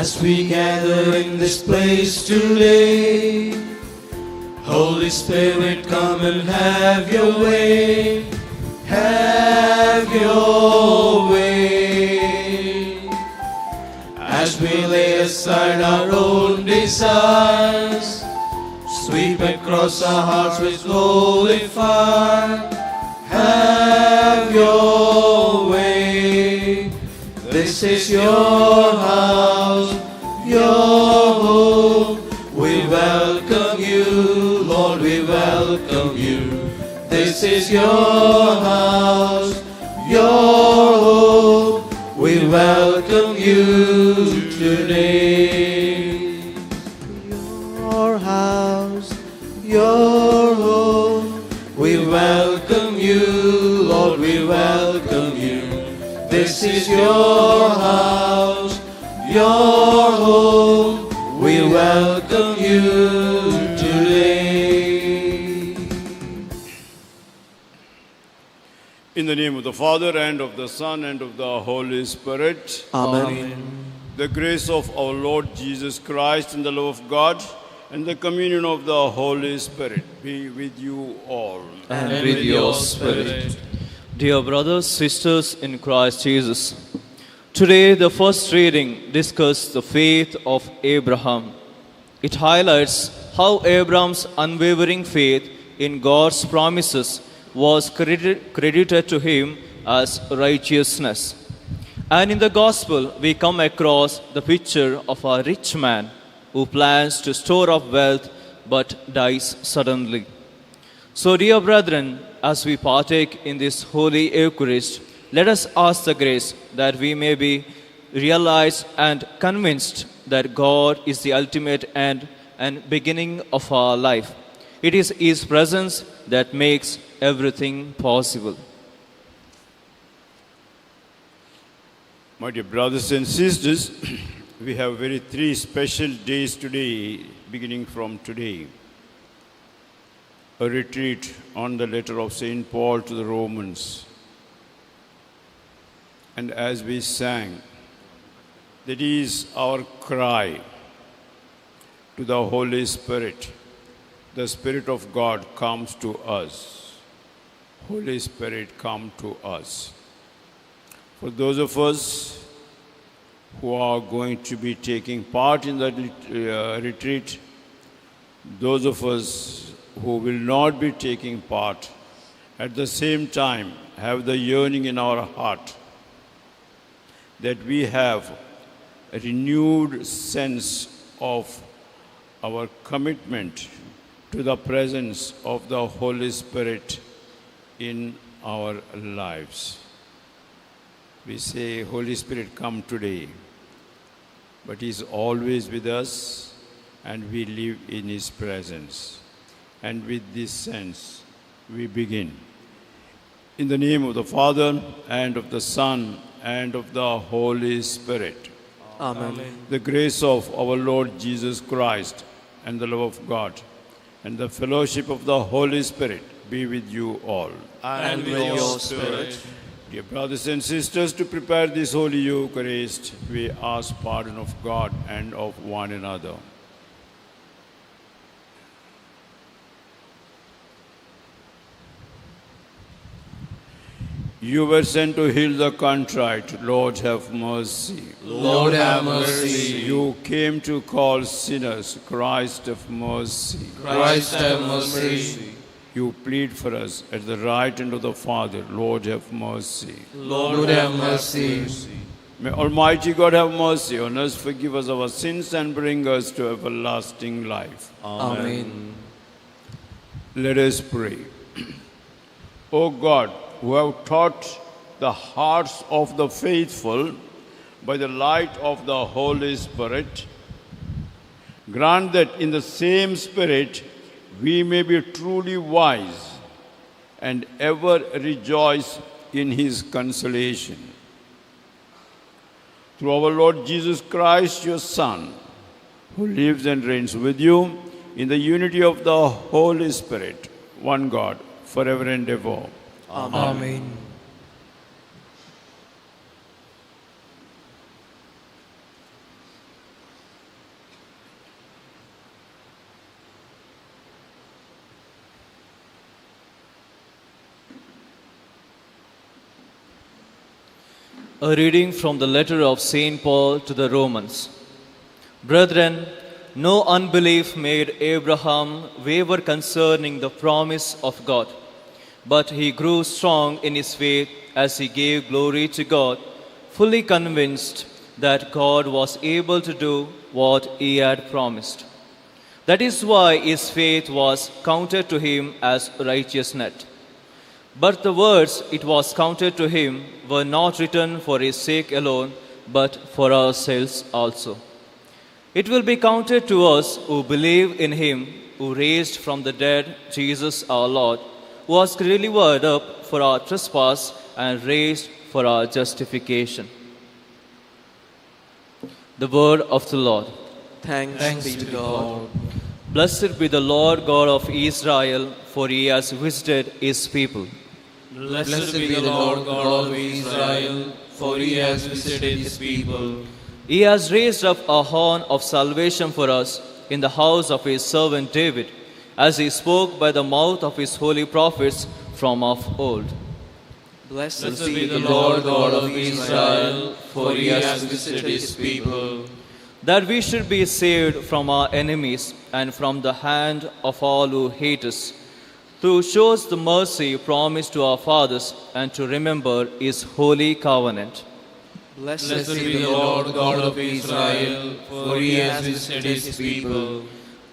As we gather in this place today, Holy Spirit, come and have your way. Have your way. As we lay aside our own desires, sweep across our hearts with holy fire. Have your way. This is your house, your home. We welcome you, Lord, we welcome you. This is your house, your home. We welcome you today. Your house, your home. We welcome you, Lord, we welcome you. This is your house, your home. We welcome you today. In the name of the Father, and of the Son, and of the Holy Spirit. Amen. The grace of our Lord Jesus Christ, and the love of God, and the communion of the Holy Spirit be with you all. And with your spirit. Dear brothers, sisters in Christ Jesus, today the first reading discusses the faith of Abraham. It highlights how Abraham's unwavering faith in God's promises was credited to him as righteousness. And in the Gospel, we come across the picture of a rich man who plans to store up wealth but dies suddenly. So, dear brethren, as we partake in this Holy Eucharist, let us ask the grace that we may be realized and convinced that God is the ultimate end and beginning of our life. It is His presence that makes everything possible. My dear brothers and sisters, we have three special days today, beginning from today. A retreat on the letter of St. Paul to the Romans. And as we sang, that is our cry to the Holy Spirit. The Spirit of God comes to us. Holy Spirit, come to us. For those of us who are going to be taking part in the retreat, those of us who will not be taking part, at the same time have the yearning in our heart that we have a renewed sense of our commitment to the presence of the Holy Spirit in our lives. We say, Holy Spirit, come today. But He is always with us, and we live in His presence. And with this sense, we begin. In the name of the Father, and of the Son, and of the Holy Spirit. Amen. The grace of our Lord Jesus Christ, and the love of God, and the fellowship of the Holy Spirit be with you all. And with your spirit. Dear brothers and sisters, to prepare this Holy Eucharist, we ask pardon of God and of one another. You were sent to heal the contrite. Lord, have mercy. Lord, have mercy. You came to call sinners. Christ, have mercy. Christ, have mercy. You plead for us at the right hand of the Father. Lord, have mercy. Lord, have mercy. May Almighty God have mercy on us, forgive us our sins, and bring us to everlasting life. Amen. Let us pray. O God, who have taught the hearts of the faithful by the light of the Holy Spirit, grant that in the same Spirit we may be truly wise and ever rejoice in His consolation. Through our Lord Jesus Christ, your Son, who lives and reigns with you in the unity of the Holy Spirit, one God, forever and ever. Amen. A reading from the letter of St. Paul to the Romans. Brethren, no unbelief made Abraham waver concerning the promise of God, but he grew strong in his faith as he gave glory to God, fully convinced that God was able to do what he had promised. That is why his faith was counted to him as righteousness. But the words it was counted to him were not written for his sake alone, but for ourselves also. It will be counted to us who believe in him who raised from the dead Jesus our Lord, who was delivered up for our trespass and raised for our justification. The word of the Lord. Thanks be to God. Blessed be the Lord God of Israel, for he has visited his people. Blessed be the Lord God of Israel, for he has visited his people. He has raised up a horn of salvation for us in the house of his servant David, as he spoke by the mouth of his holy prophets from of old. Blessed be the Lord God of Israel, for he has visited his people. That we should be saved from our enemies and from the hand of all who hate us, who shows the mercy promised to our fathers and to remember his holy covenant. Blessed be the Lord God of Israel, for he has visited his people.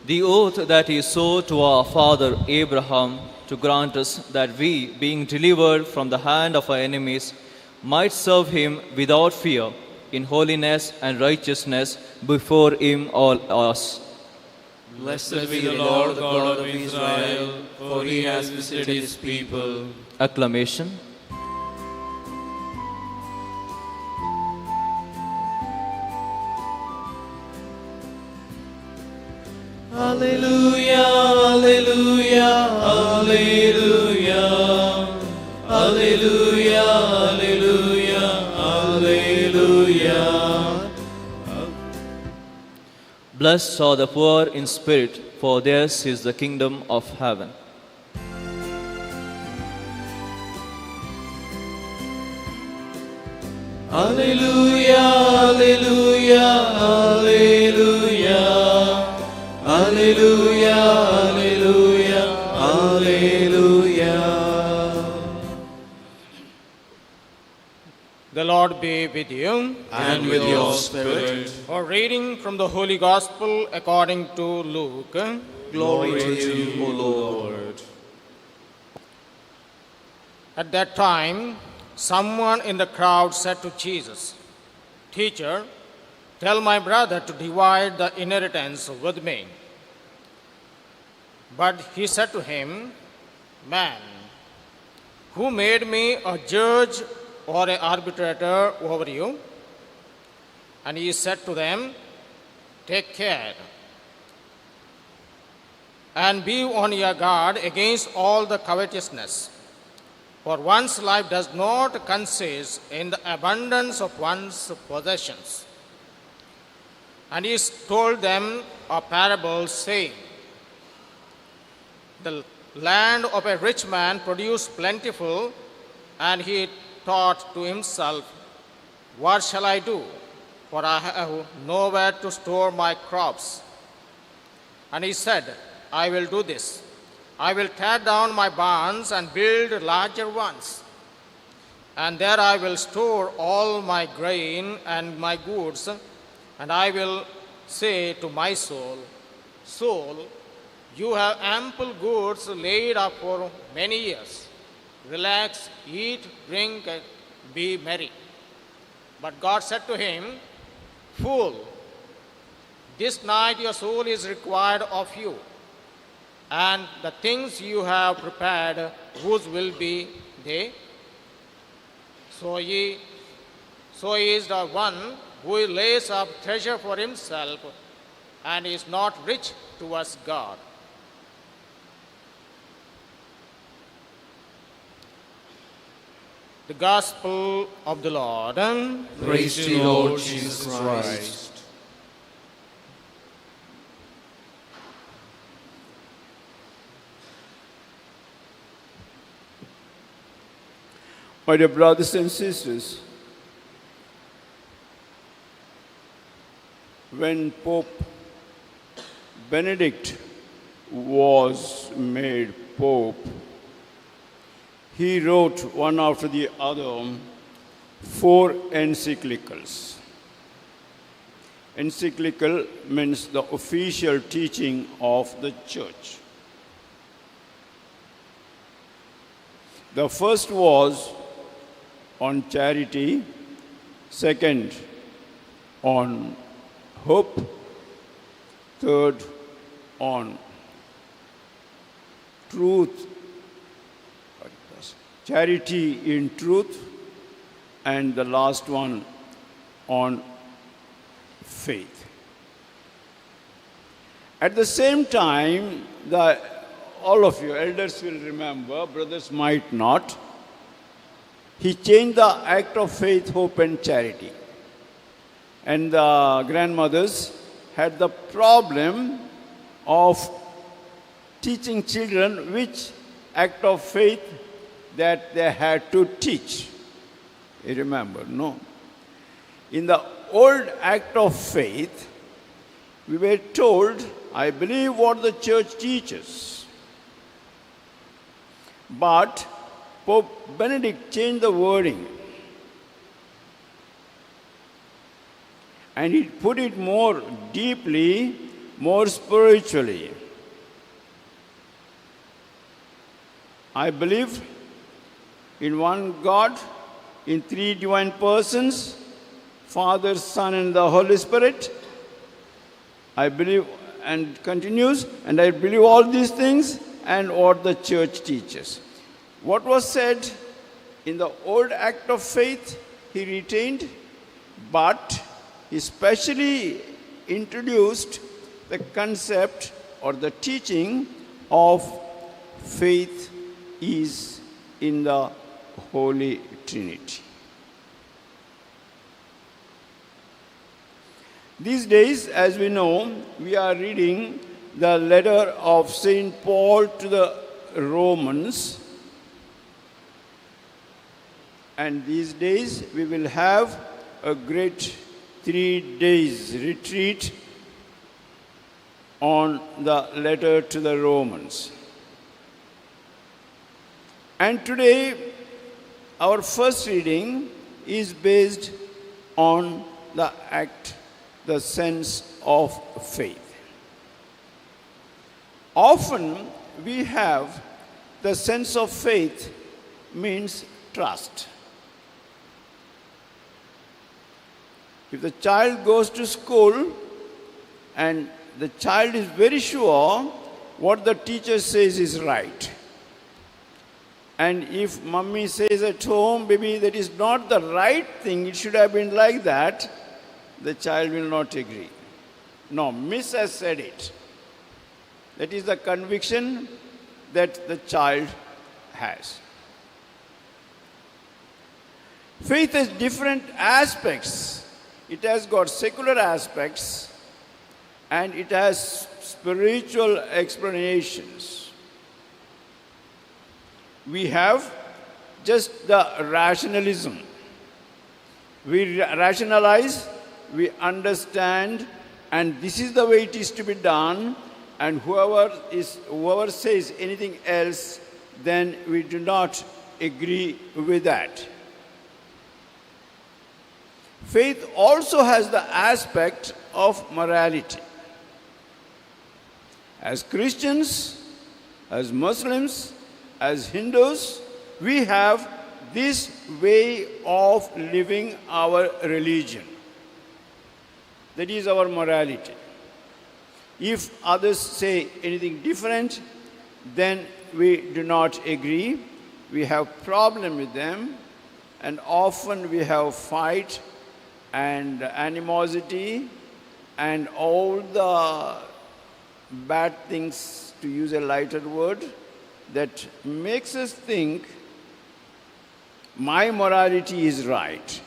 The oath that he swore to our father Abraham to grant us that we, being delivered from the hand of our enemies, might serve him without fear, in holiness and righteousness before him all us. Blessed be the Lord God of Israel, for he has visited his people. Acclamation. Alleluia, alleluia, alleluia. Alleluia, alleluia, alleluia. Blessed are the poor in spirit, for theirs is the kingdom of heaven. Alleluia, alleluia, alleluia. Alleluia, alleluia, alleluia. The Lord be with you. And with your spirit. A reading from the Holy Gospel according to Luke. Glory to you, O Lord. At that time, someone in the crowd said to Jesus, "Teacher, tell my brother to divide the inheritance with me." But he said to him, "Man, who made me a judge or an arbitrator over you?" And he said to them, "Take care and be on your guard against all the covetousness. For one's life does not consist in the abundance of one's possessions." And he told them a parable, saying, "The land of a rich man produced plentiful, and he thought to himself, 'What shall I do? For I have nowhere to store my crops.' And he said, 'I will do this. I will tear down my barns and build larger ones. And there I will store all my grain and my goods. And I will say to my soul, Soul, you have ample goods laid up for many years. Relax, eat, drink, and be merry.' But God said to him, 'Fool, this night your soul is required of you. And the things you have prepared, whose will be they? So is the one who lays up treasure for himself and is not rich towards God.'" The Gospel of the Lord. Praise to you, Lord Jesus Christ. My dear brothers and sisters, when Pope Benedict was made Pope, he wrote one after the other 4 encyclicals. Encyclical means the official teaching of the church. The first was on charity, second on hope, third on truth, charity in truth, and the last one on faith. At the same time, all of you elders will remember, brothers might not, he changed the act of faith, hope, and charity. And the grandmothers had the problem of teaching children which act of faith that they had to teach. You remember, no? In the old act of faith, we were told, I believe what the church teaches. But Pope Benedict changed the wording. And he put it more deeply, more spiritually. I believe in one God, in 3 divine persons, Father, Son, and the Holy Spirit. I believe, and continues, and I believe all these things and what the church teaches. What was said in the old act of faith, he retained, but he specially introduced the concept or the teaching of faith is in the Holy Trinity. These days, as we know, we are reading the letter of St. Paul to the Romans. And these days, we will have a great 3 days retreat on the letter to the Romans. And today, our first reading is based on the act, the sense of faith. Often we have the sense of faith means trust. If the child goes to school and the child is very sure what the teacher says is right, and if mummy says at home, baby, that is not the right thing, it should have been like that, the child will not agree. No, Miss has said it. That is the conviction that the child has. Faith has different aspects. It has got secular aspects and it has spiritual explanations. We have just the rationalism. We rationalize, we understand, and this is the way it is to be done, and whoever says anything else, then we do not agree with that. Faith also has the aspect of morality. As Christians, as Muslims, as Hindus, we have this way of living our religion. That is our morality. If others say anything different, then we do not agree. We have problem with them, and often we have fight and animosity and all the bad things, to use a lighter word, that makes us think my morality is right.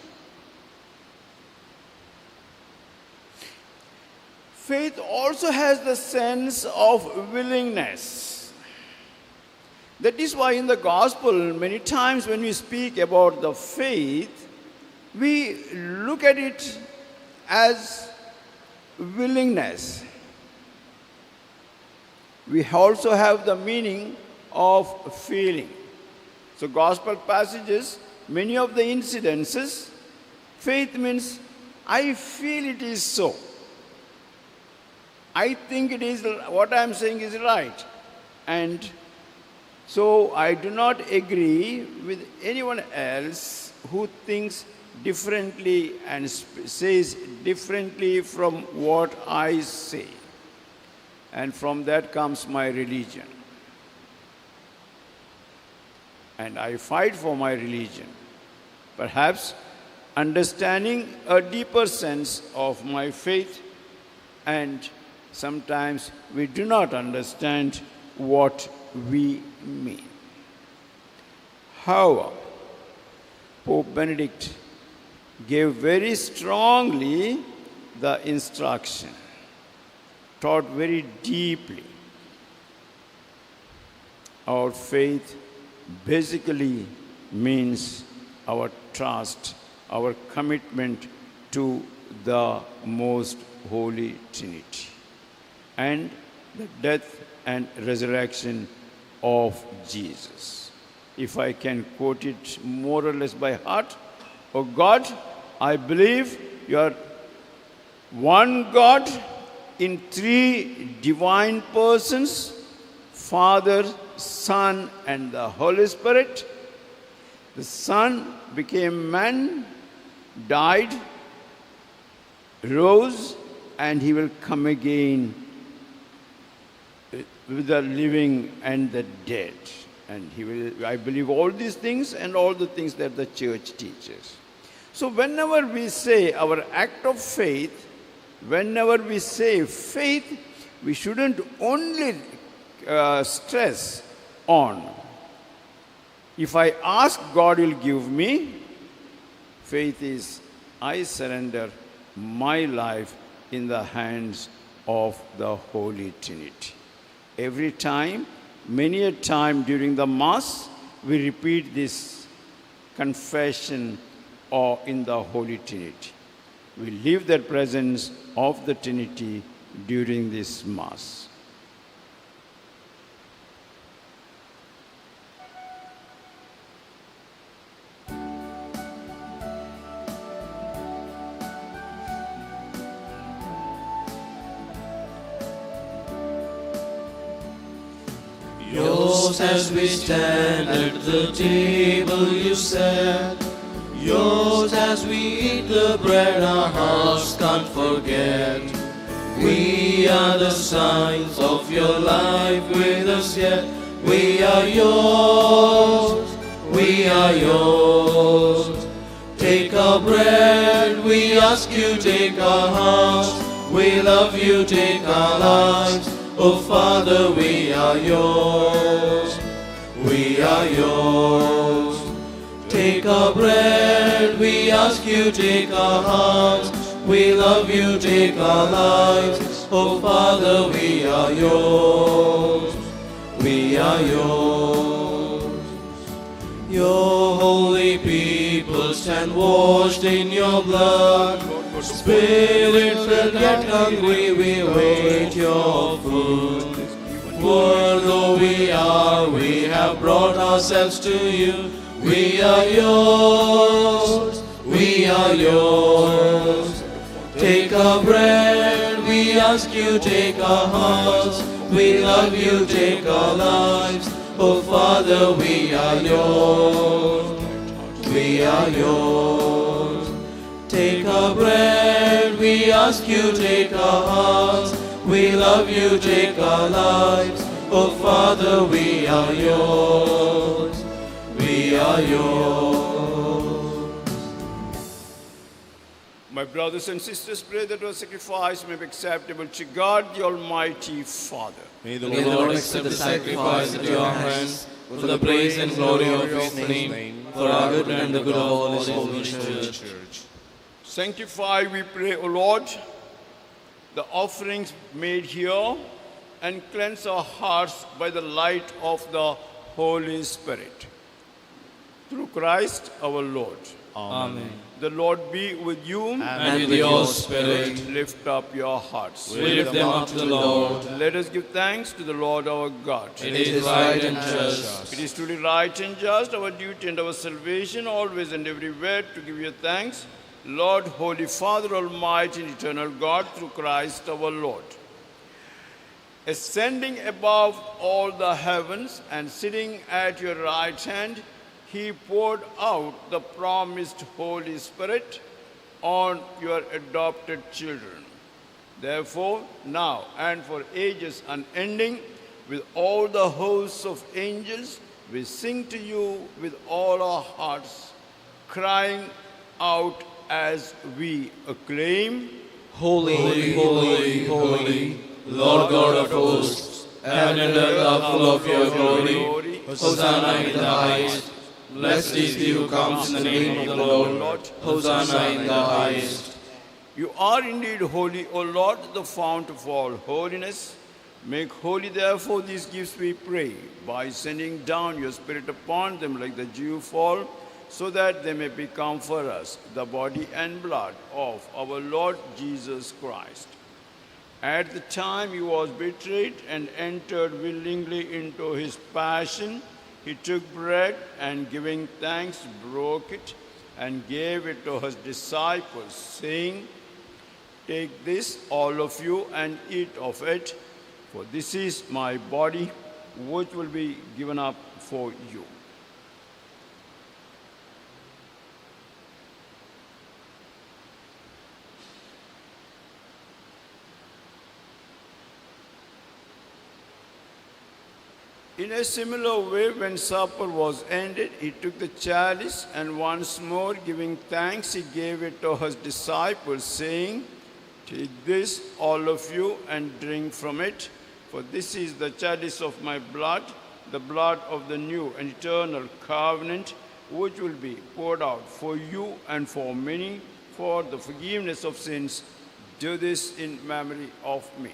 Faith also has the sense of willingness. That is why in the gospel, many times when we speak about the faith, we look at it as willingness. We also have the meaning of feeling. So gospel passages, many of the incidences, faith means I feel it is so. I think it is, what I am saying is right. And so I do not agree with anyone else who thinks differently and says differently from what I say. And from that comes my religion. And I fight for my religion. Perhaps understanding a deeper sense of my faith, and sometimes we do not understand what we mean. However, Pope Benedict gave very strongly the instruction, taught very deeply. Our faith basically means our trust, our commitment to the most holy Trinity and the death and resurrection of Jesus. If I can quote it more or less by heart, "O God, I believe you are one God in three divine persons, Father, Son, and the Holy Spirit. The Son became man, died, rose, and he will come again with the living and the dead. And he will, I believe all these things and all the things that the church teaches." So whenever we say our act of faith, whenever we say faith, we shouldn't only stress on, if I ask, God will give me. Faith is, I surrender my life in the hands of the Holy Trinity. Every time, many a time during the Mass, we repeat this confession in the Holy Trinity. We live the presence of the Trinity during this Mass. Yours as we stand at the table you set, yours as we eat the bread our hearts can't forget. We are the signs of your life with us yet. We are yours, we are yours. Take our bread, we ask you, take our hearts. We love you, take our lives. Oh Father, we are yours, we are yours. Take our bread, we ask you, take our hearts. We love you, take our lives. Oh Father, we are yours, we are yours. Your holy people stand washed in your blood. Spirit-filled yet hungry, we wait your food. Poor though we are, we have brought ourselves to you. We are yours, we are yours. Take our bread, we ask you, take our hearts. We love you, take our lives. Oh Father, we are yours, we are yours. Take our bread, we ask you, take our hearts. We love you, take our lives. Oh Father, we are yours, we are yours. My brothers and sisters, pray that our sacrifice may be acceptable to God, the Almighty Father. May the Lord accept the sacrifice at your hands for the praise and glory of his name, for our good and the good of all his holy church. Sanctify, we pray, O Lord, the offerings made here, and cleanse our hearts by the light of the Holy Spirit. through Christ our Lord. Amen. The Lord be with you. And with your spirit, Lift up your hearts. we lift them up to the Lord. Let us give thanks to the Lord our God. It is right and just. It is truly right and just, our duty and our salvation, always and everywhere to give you thanks, Lord, Holy Father, Almighty and eternal God, through Christ our Lord. Ascending above all the heavens and sitting at your right hand, he poured out the promised Holy Spirit on your adopted children. Therefore, now and for ages unending, with all the hosts of angels, we sing to you with all our hearts, crying out as we acclaim, Holy, Holy, holy, holy, Lord God of hosts, heaven and earth are full of your glory. Hosanna in the highest. Blessed is he who comes in the name of the Lord. Hosanna in the highest. You are indeed holy, O Lord, the fount of all holiness. Make holy, therefore, these gifts, we pray, by sending down your Spirit upon them like the dew fall, so that they may become for us the body and blood of our Lord Jesus Christ. At the time he was betrayed and entered willingly into his passion, he took bread and, giving thanks, broke it and gave it to his disciples, saying, "Take this, all of you, and eat of it, for this is my body, which will be given up for you." In a similar way, when supper was ended, he took the chalice and once more giving thanks, he gave it to his disciples, saying, "Take this, all of you, and drink from it, for this is the chalice of my blood, the blood of the new and eternal covenant, which will be poured out for you and for many for the forgiveness of sins. Do this in memory of me."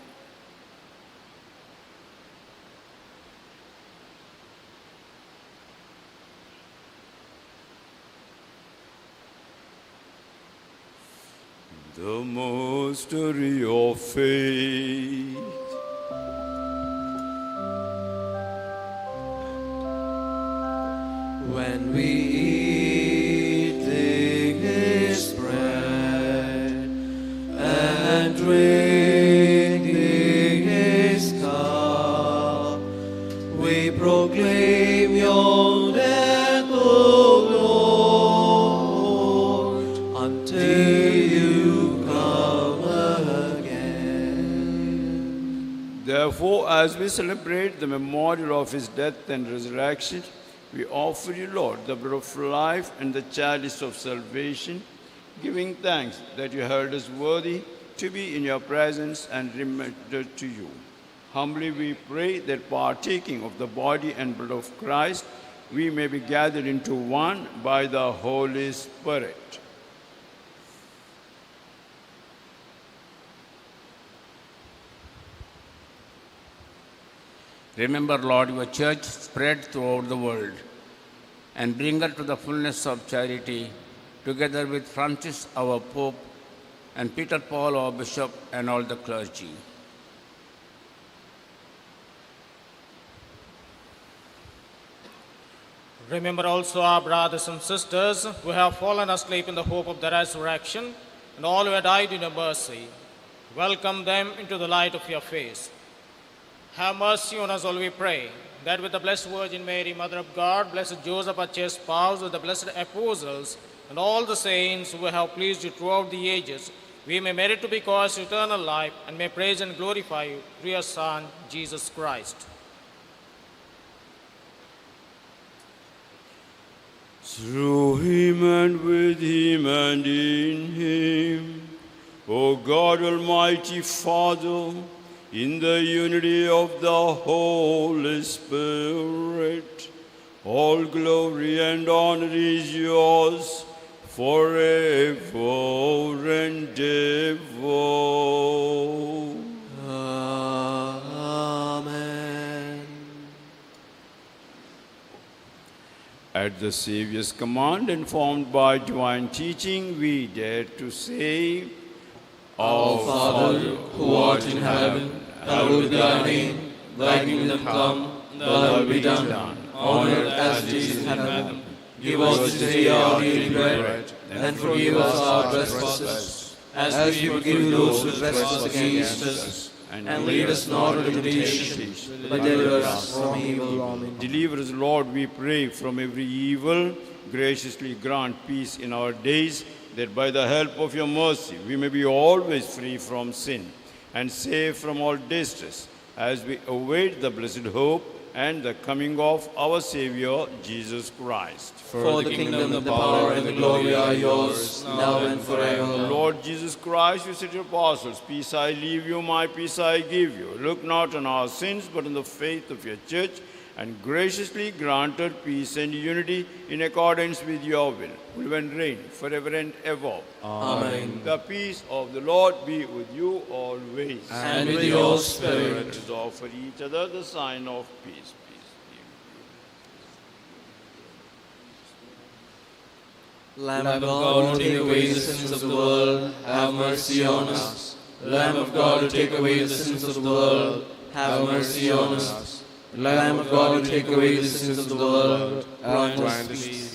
The Monastery of Faith. When we eat this bread and drink this cup, we proclaim your death, O Lord, until you come again. Therefore, as we celebrate the memorial of his death and resurrection, we offer you, Lord, the bread of life and the chalice of salvation, giving thanks that you held us worthy to be in your presence and remitted to you. Humbly we pray that partaking of the body and blood of Christ, we may be gathered into one by the Holy Spirit. Remember, Lord, your church spread throughout the world and bring her to the fullness of charity, together with Francis, our Pope, and Peter Paul, our Bishop, and all the clergy. Remember also our brothers and sisters who have fallen asleep in the hope of the resurrection, and all who have died in your mercy. Welcome them into the light of your face. Have mercy on us all, we pray, that with the Blessed Virgin Mary, Mother of God, Blessed Joseph, our chaste spouse, with the blessed apostles, and all the saints who have pleased you throughout the ages, we may merit to be called to eternal life, and may praise and glorify you through your Son, Jesus Christ. Through him and with him and in him, O God, Almighty Father, in the unity of the Holy Spirit, all glory and honor is yours forever and ever. Amen. At the Saviour's command, informed by divine teaching, we dare to say, Our Father, who art in heaven, hallowed be thy name. Thy kingdom come, thy will be done, on earth as it is in heaven. Give us this day our daily bread, and forgive us our trespasses, as we forgive those who trespass against us. And lead us not into temptation, but deliver us from evil. Amen. Deliver us, Lord, we pray, from every evil. Graciously grant peace in our days, that by the help of your mercy we may be always free from sin and safe from all distress, as we await the blessed hope and the coming of our Savior, Jesus Christ. For the kingdom, the power, and the glory are yours, now and forever. Lord Jesus Christ, you said to your apostles, peace I leave you, my peace I give you. Look not on our sins, but on the faith of your church, and graciously granted peace and unity in accordance with your will, who live and reign forever and ever. Amen. The peace of the Lord be with you always. And with your spirit. Let us offer each other the sign of peace. Lamb of God, who take away the sins of the world, have mercy on us. Lamb of God, who take away the sins of the world, have mercy on us. Lamb of God, who take away the sins of the world, grant us peace.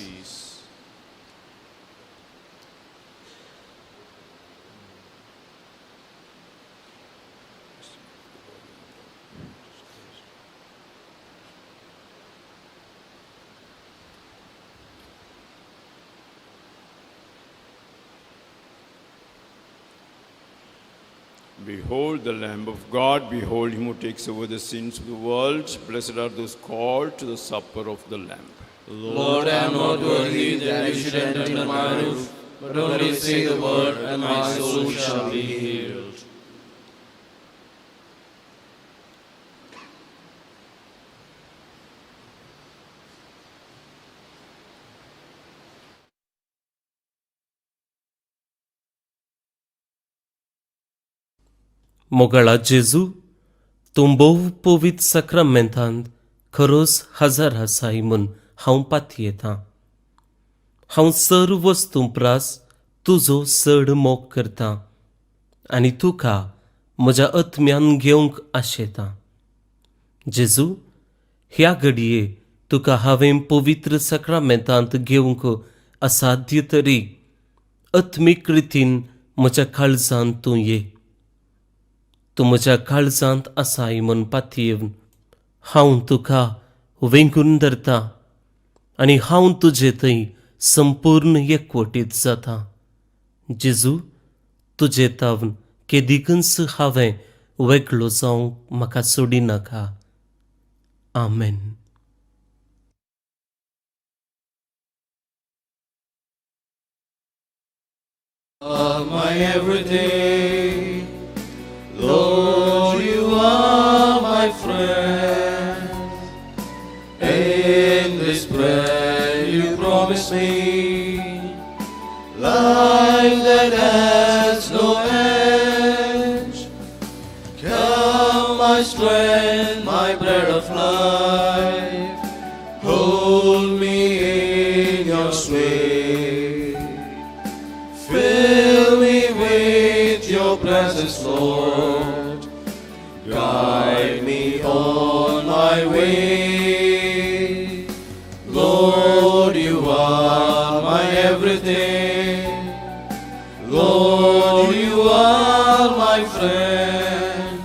Behold the Lamb of God, behold him who takes away the sins of the world. Blessed are those called to the supper of the Lamb. Lord, I am not worthy that you should enter under my roof, but only say the word, and my soul shall be healed. मोगळा जेजू तूं भोव पवित्र सक्रमेंतांत खरोच हजर आसाय म्हूण हांव पातयेतां. हांव सर्व वस्तू प्रास तुजो चड मोग करतां आनी तुका म्हज्या आत्म्यान घेवंक आशेतां. जेजू, ह्या घडये तुका हांवें पवित्र सक्रमेंतांत घेवंक असाध्य तरी आत्मीक रितीन म्हज्या काळजांत तूं ये. तूं म्हज्या काळजांत आसाय म्हूण पातयेवन हांव तुका वेंगून धरतां आनी हांव तुजे थंय संपूर्ण एकवटीत जातां. जेजू, तुजे तावन केदिकच हांवें वेगळो जावंक म्हाका सोडिनाका. आमेन. My everything, Lord, you are my friend. In this bread you promise me life that has no end. Come, my strength, my bread of life, hold me in your sway. Fill me with your presence, Lord. Guide me on my way. Lord, you are my everything. Lord, you are my friend.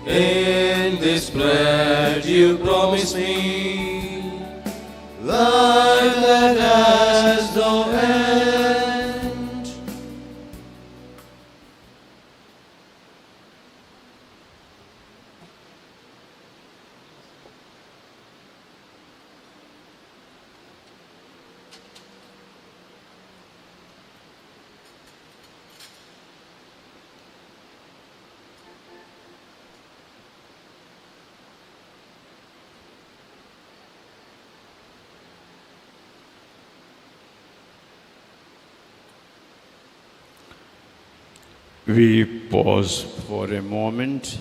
In this bread you promise me life that has no end. We pause for a moment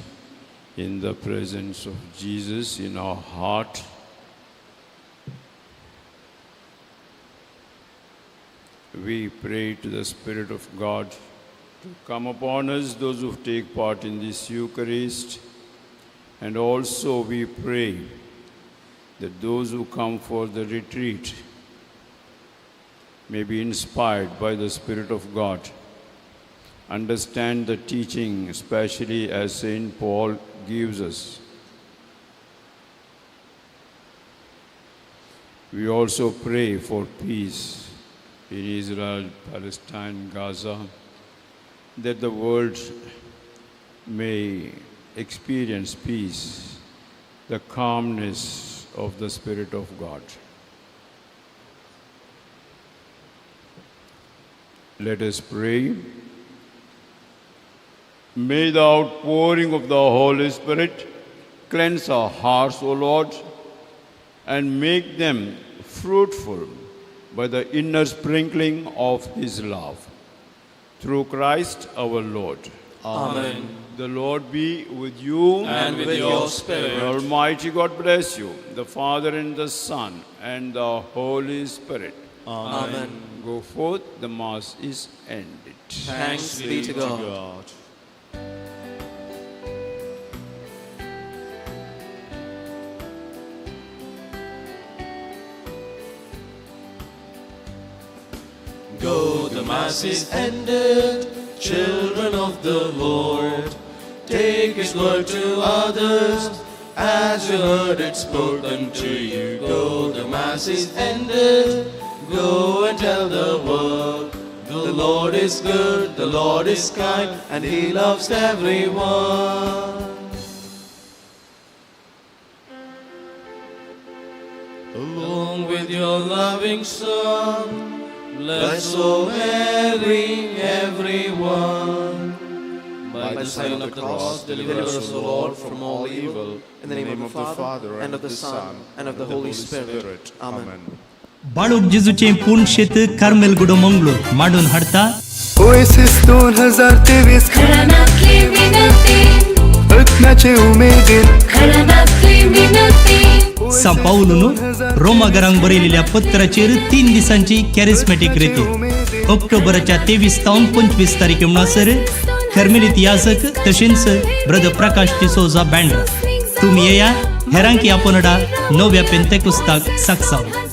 in the presence of Jesus in our heart. we pray to the Spirit of God to come upon us, those who take part in this Eucharist. And also we pray that those who come for the retreat may be inspired by the Spirit of God, understand the teaching, especially as St. Paul gives us. We also pray for peace in Israel, Palestine, Gaza, that the world may experience peace, the calmness of the Spirit of God. Let us pray. May the outpouring of the Holy Spirit cleanse our hearts, O Lord, and make them fruitful by the inner sprinkling of His love. Through Christ our Lord. Amen. The Lord be with you. And with your spirit. The Almighty God bless you, the Father and the Son and the Holy Spirit. Amen. Go forth, the Mass is ended. Thanks be to God. Go, the Mass is ended, children of the Lord. Take His word to others, as you heard it spoken to you. Go, the Mass is ended, go and tell the world. The Lord is good, the Lord is kind, and He loves everyone. Along with your loving Son, bless, O Mary, everyone. By the sign of the cross, deliver us, O Lord, from all evil. In the name of the Father, and of the Son, and of the Holy Spirit. Amen. बाळूक जेजूचे पूर्ण शेत कार्मेलगुडो Mangalore माडून हाडता oasis 2023 खळनातली विनंती रत्नाचे उमेदीर खळनातली विनंती सा पाऊलनु रोमागरांक बरयलेल्या पत्राचेर 3 दिसांची कॅरिस्मॅटिक रेती ऑक्टोबरच्या 23 तावन 25 तारीख म्हणसर कार्मेलित याजक तशेंच ब्रदर प्रकाश डिसोजा बँड्रा तुम्ही येया हेरांकी आपणडा नव्या पेंतेकुस्ताक साक्षाव